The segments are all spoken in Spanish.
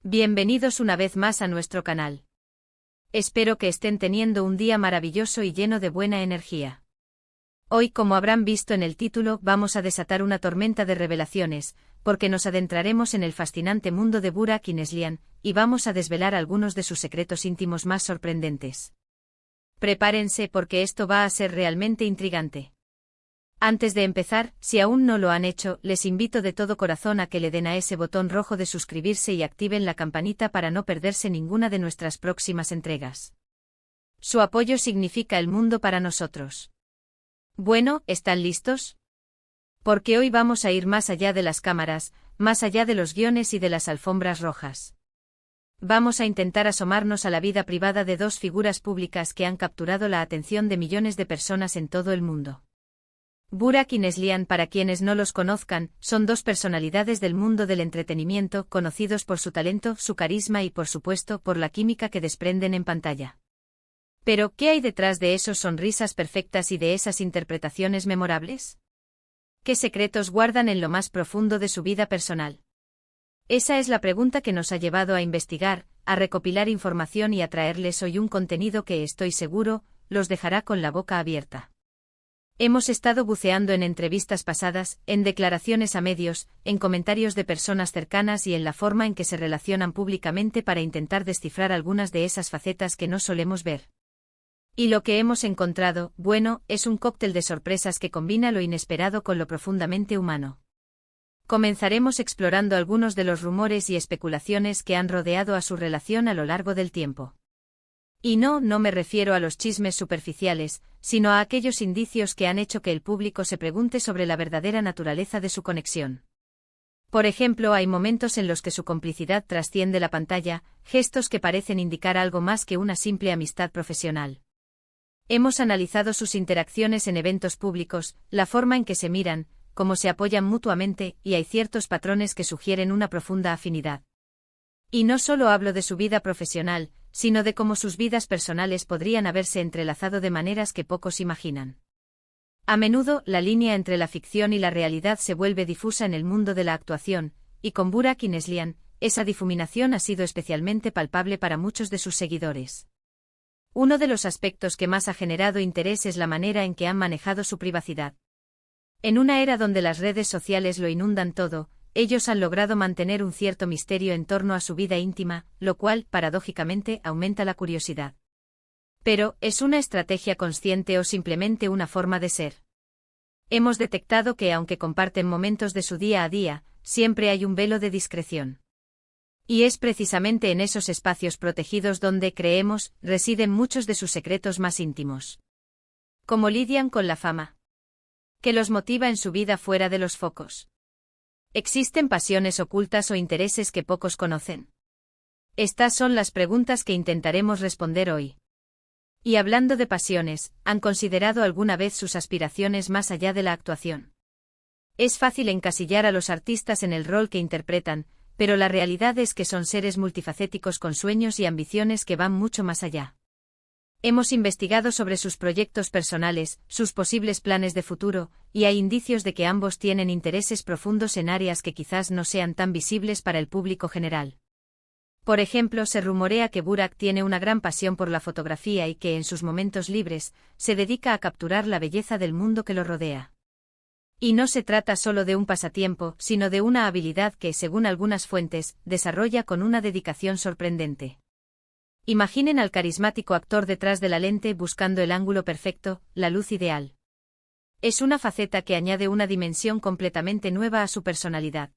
Bienvenidos una vez más a nuestro canal. Espero que estén teniendo un día maravilloso y lleno de buena energía. Hoy, como habrán visto en el título, vamos a desatar una tormenta de revelaciones, porque nos adentraremos en el fascinante mundo de Burak y Neslihan, y vamos a desvelar algunos de sus secretos íntimos más sorprendentes. Prepárense porque esto va a ser realmente intrigante. Antes de empezar, si aún no lo han hecho, les invito de todo corazón a que le den a ese botón rojo de suscribirse y activen la campanita para no perderse ninguna de nuestras próximas entregas. Su apoyo significa el mundo para nosotros. Bueno, ¿están listos? Porque hoy vamos a ir más allá de las cámaras, más allá de los guiones y de las alfombras rojas. Vamos a intentar asomarnos a la vida privada de dos figuras públicas que han capturado la atención de millones de personas en todo el mundo. Burak y Neslihan, para quienes no los conozcan, son dos personalidades del mundo del entretenimiento, conocidos por su talento, su carisma y por supuesto por la química que desprenden en pantalla. Pero, ¿qué hay detrás de esas sonrisas perfectas y de esas interpretaciones memorables? ¿Qué secretos guardan en lo más profundo de su vida personal? Esa es la pregunta que nos ha llevado a investigar, a recopilar información y a traerles hoy un contenido que, estoy seguro, los dejará con la boca abierta. Hemos estado buceando en entrevistas pasadas, en declaraciones a medios, en comentarios de personas cercanas y en la forma en que se relacionan públicamente para intentar descifrar algunas de esas facetas que no solemos ver. Y lo que hemos encontrado, bueno, es un cóctel de sorpresas que combina lo inesperado con lo profundamente humano. Comenzaremos explorando algunos de los rumores y especulaciones que han rodeado a su relación a lo largo del tiempo. Y no me refiero a los chismes superficiales, sino a aquellos indicios que han hecho que el público se pregunte sobre la verdadera naturaleza de su conexión. Por ejemplo, hay momentos en los que su complicidad trasciende la pantalla, gestos que parecen indicar algo más que una simple amistad profesional. Hemos analizado sus interacciones en eventos públicos, la forma en que se miran, cómo se apoyan mutuamente, y hay ciertos patrones que sugieren una profunda afinidad. Y no solo hablo de su vida profesional, sino de cómo sus vidas personales podrían haberse entrelazado de maneras que pocos imaginan. A menudo, la línea entre la ficción y la realidad se vuelve difusa en el mundo de la actuación, y con Burak y Neslihan, esa difuminación ha sido especialmente palpable para muchos de sus seguidores. Uno de los aspectos que más ha generado interés es la manera en que han manejado su privacidad. En una era donde las redes sociales lo inundan todo, ellos han logrado mantener un cierto misterio en torno a su vida íntima, lo cual, paradójicamente, aumenta la curiosidad. Pero, ¿es una estrategia consciente o simplemente una forma de ser? Hemos detectado que, aunque comparten momentos de su día a día, siempre hay un velo de discreción. Y es precisamente en esos espacios protegidos donde, creemos, residen muchos de sus secretos más íntimos. ¿Cómo lidian con la fama? ¿Qué los motiva en su vida fuera de los focos? ¿Existen pasiones ocultas o intereses que pocos conocen? Estas son las preguntas que intentaremos responder hoy. Y hablando de pasiones, ¿han considerado alguna vez sus aspiraciones más allá de la actuación? Es fácil encasillar a los artistas en el rol que interpretan, pero la realidad es que son seres multifacéticos con sueños y ambiciones que van mucho más allá. Hemos investigado sobre sus proyectos personales, sus posibles planes de futuro, y hay indicios de que ambos tienen intereses profundos en áreas que quizás no sean tan visibles para el público general. Por ejemplo, se rumorea que Burak tiene una gran pasión por la fotografía y que en sus momentos libres, se dedica a capturar la belleza del mundo que lo rodea. Y no se trata solo de un pasatiempo, sino de una habilidad que, según algunas fuentes, desarrolla con una dedicación sorprendente. Imaginen al carismático actor detrás de la lente buscando el ángulo perfecto, la luz ideal. Es una faceta que añade una dimensión completamente nueva a su personalidad.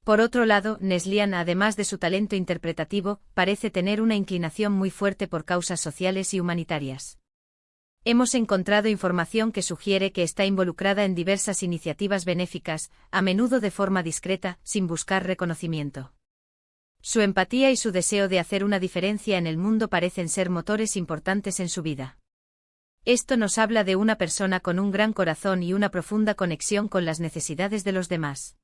Por otro lado, Neslihan, además de su talento interpretativo, parece tener una inclinación muy fuerte por causas sociales y humanitarias. Hemos encontrado información que sugiere que está involucrada en diversas iniciativas benéficas, a menudo de forma discreta, sin buscar reconocimiento. Su empatía y su deseo de hacer una diferencia en el mundo parecen ser motores importantes en su vida. Esto nos habla de una persona con un gran corazón y una profunda conexión con las necesidades de los demás.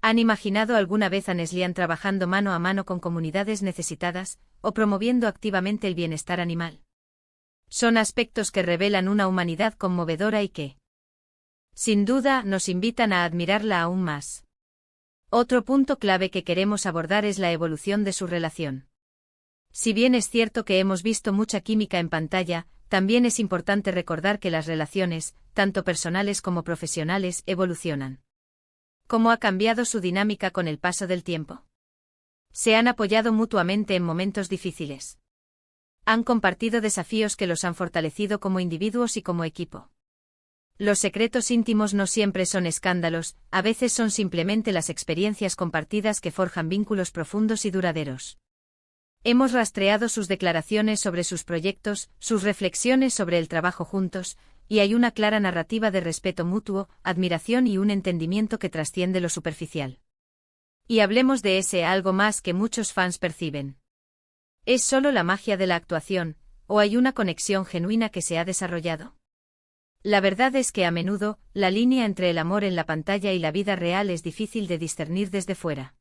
¿Han imaginado alguna vez a Neslihan trabajando mano a mano con comunidades necesitadas, o promoviendo activamente el bienestar animal? Son aspectos que revelan una humanidad conmovedora y que, sin duda, nos invitan a admirarla aún más. Otro punto clave que queremos abordar es la evolución de su relación. Si bien es cierto que hemos visto mucha química en pantalla, también es importante recordar que las relaciones, tanto personales como profesionales, evolucionan. ¿Cómo ha cambiado su dinámica con el paso del tiempo? Se han apoyado mutuamente en momentos difíciles. Han compartido desafíos que los han fortalecido como individuos y como equipo. Los secretos íntimos no siempre son escándalos, a veces son simplemente las experiencias compartidas que forjan vínculos profundos y duraderos. Hemos rastreado sus declaraciones sobre sus proyectos, sus reflexiones sobre el trabajo juntos, y hay una clara narrativa de respeto mutuo, admiración y un entendimiento que trasciende lo superficial. Y hablemos de ese algo más que muchos fans perciben. ¿Es solo la magia de la actuación, o hay una conexión genuina que se ha desarrollado? La verdad es que a menudo, la línea entre el amor en la pantalla y la vida real es difícil de discernir desde fuera.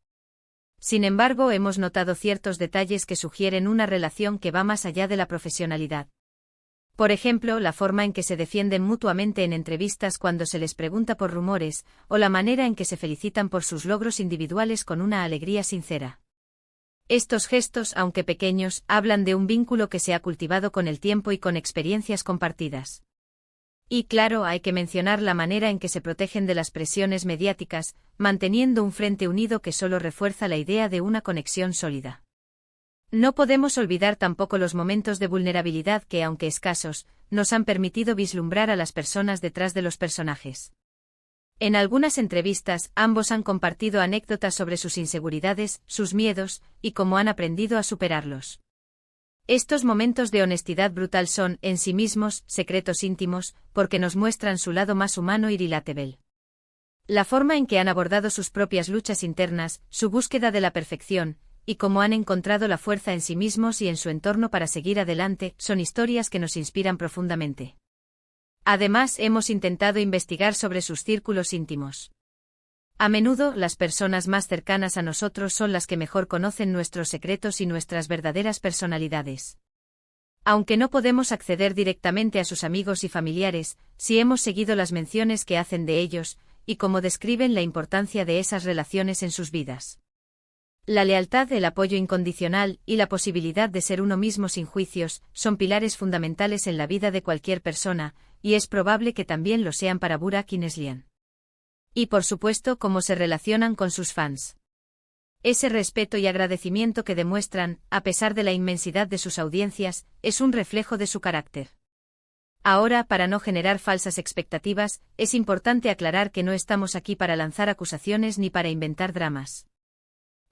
Sin embargo, hemos notado ciertos detalles que sugieren una relación que va más allá de la profesionalidad. Por ejemplo, la forma en que se defienden mutuamente en entrevistas cuando se les pregunta por rumores, o la manera en que se felicitan por sus logros individuales con una alegría sincera. Estos gestos, aunque pequeños, hablan de un vínculo que se ha cultivado con el tiempo y con experiencias compartidas. Y claro, hay que mencionar la manera en que se protegen de las presiones mediáticas, manteniendo un frente unido que solo refuerza la idea de una conexión sólida. No podemos olvidar tampoco los momentos de vulnerabilidad que, aunque escasos, nos han permitido vislumbrar a las personas detrás de los personajes. En algunas entrevistas, ambos han compartido anécdotas sobre sus inseguridades, sus miedos, y cómo han aprendido a superarlos. Estos momentos de honestidad brutal son, en sí mismos, secretos íntimos, porque nos muestran su lado más humano y relatable. La forma en que han abordado sus propias luchas internas, su búsqueda de la perfección, y cómo han encontrado la fuerza en sí mismos y en su entorno para seguir adelante, son historias que nos inspiran profundamente. Además, hemos intentado investigar sobre sus círculos íntimos. A menudo, las personas más cercanas a nosotros son las que mejor conocen nuestros secretos y nuestras verdaderas personalidades. Aunque no podemos acceder directamente a sus amigos y familiares, sí hemos seguido las menciones que hacen de ellos, y cómo describen la importancia de esas relaciones en sus vidas. La lealtad, el apoyo incondicional, y la posibilidad de ser uno mismo sin juicios, son pilares fundamentales en la vida de cualquier persona, y es probable que también lo sean para Burak y Neslihan. Y por supuesto, cómo se relacionan con sus fans. Ese respeto y agradecimiento que demuestran, a pesar de la inmensidad de sus audiencias, es un reflejo de su carácter. Ahora, para no generar falsas expectativas, es importante aclarar que no estamos aquí para lanzar acusaciones ni para inventar dramas.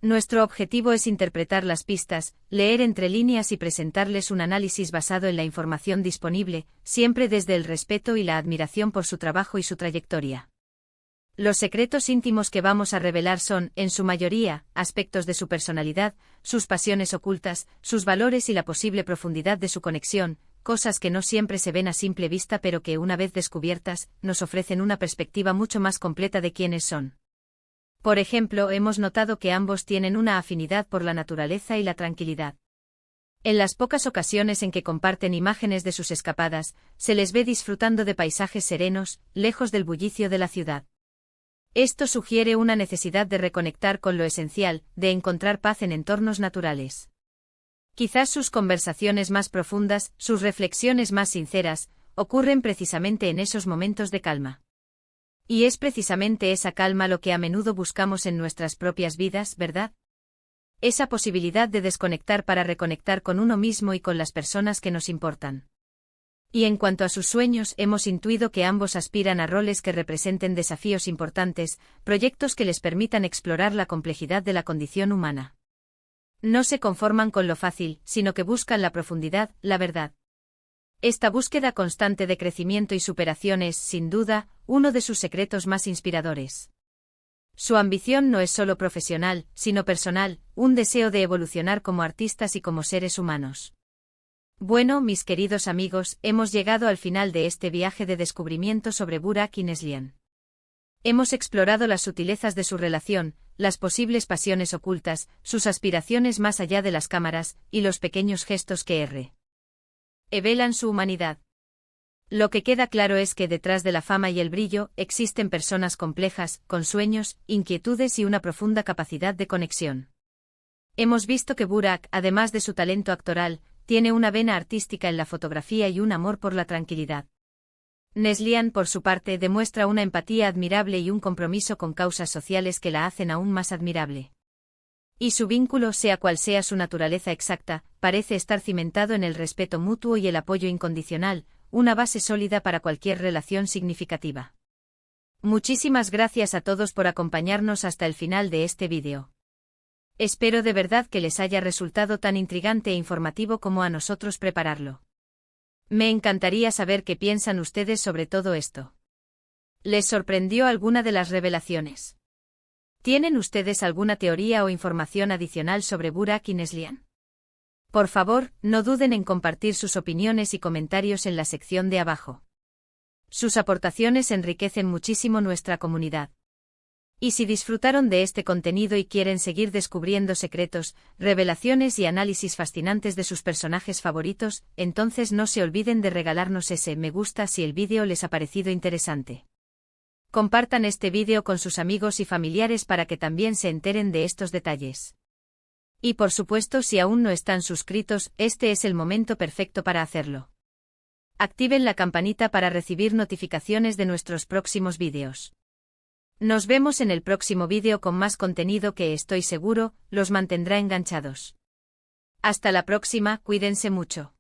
Nuestro objetivo es interpretar las pistas, leer entre líneas y presentarles un análisis basado en la información disponible, siempre desde el respeto y la admiración por su trabajo y su trayectoria. Los secretos íntimos que vamos a revelar son, en su mayoría, aspectos de su personalidad, sus pasiones ocultas, sus valores y la posible profundidad de su conexión, cosas que no siempre se ven a simple vista pero que, una vez descubiertas, nos ofrecen una perspectiva mucho más completa de quiénes son. Por ejemplo, hemos notado que ambos tienen una afinidad por la naturaleza y la tranquilidad. En las pocas ocasiones en que comparten imágenes de sus escapadas, se les ve disfrutando de paisajes serenos, lejos del bullicio de la ciudad. Esto sugiere una necesidad de reconectar con lo esencial, de encontrar paz en entornos naturales. Quizás sus conversaciones más profundas, sus reflexiones más sinceras, ocurren precisamente en esos momentos de calma. Y es precisamente esa calma lo que a menudo buscamos en nuestras propias vidas, ¿verdad? Esa posibilidad de desconectar para reconectar con uno mismo y con las personas que nos importan. Y en cuanto a sus sueños, hemos intuido que ambos aspiran a roles que representen desafíos importantes, proyectos que les permitan explorar la complejidad de la condición humana. No se conforman con lo fácil, sino que buscan la profundidad, la verdad. Esta búsqueda constante de crecimiento y superación es, sin duda, uno de sus secretos más inspiradores. Su ambición no es solo profesional, sino personal, un deseo de evolucionar como artistas y como seres humanos. Bueno, mis queridos amigos, hemos llegado al final de este viaje de descubrimiento sobre Burak y Neslihan. Hemos explorado las sutilezas de su relación, las posibles pasiones ocultas, sus aspiraciones más allá de las cámaras, y los pequeños gestos que revelan su humanidad. Lo que queda claro es que detrás de la fama y el brillo existen personas complejas, con sueños, inquietudes y una profunda capacidad de conexión. Hemos visto que Burak, además de su talento actoral, tiene una vena artística en la fotografía y un amor por la tranquilidad. Neslihan, por su parte, demuestra una empatía admirable y un compromiso con causas sociales que la hacen aún más admirable. Y su vínculo, sea cual sea su naturaleza exacta, parece estar cimentado en el respeto mutuo y el apoyo incondicional, una base sólida para cualquier relación significativa. Muchísimas gracias a todos por acompañarnos hasta el final de este vídeo. Espero de verdad que les haya resultado tan intrigante e informativo como a nosotros prepararlo. Me encantaría saber qué piensan ustedes sobre todo esto. ¿Les sorprendió alguna de las revelaciones? ¿Tienen ustedes alguna teoría o información adicional sobre Burak y Neslihan? Por favor, no duden en compartir sus opiniones y comentarios en la sección de abajo. Sus aportaciones enriquecen muchísimo nuestra comunidad. Y si disfrutaron de este contenido y quieren seguir descubriendo secretos, revelaciones y análisis fascinantes de sus personajes favoritos, entonces no se olviden de regalarnos ese me gusta si el vídeo les ha parecido interesante. Compartan este vídeo con sus amigos y familiares para que también se enteren de estos detalles. Y por supuesto, si aún no están suscritos, este es el momento perfecto para hacerlo. Activen la campanita para recibir notificaciones de nuestros próximos vídeos. Nos vemos en el próximo vídeo con más contenido que estoy seguro los mantendrá enganchados. Hasta la próxima, cuídense mucho.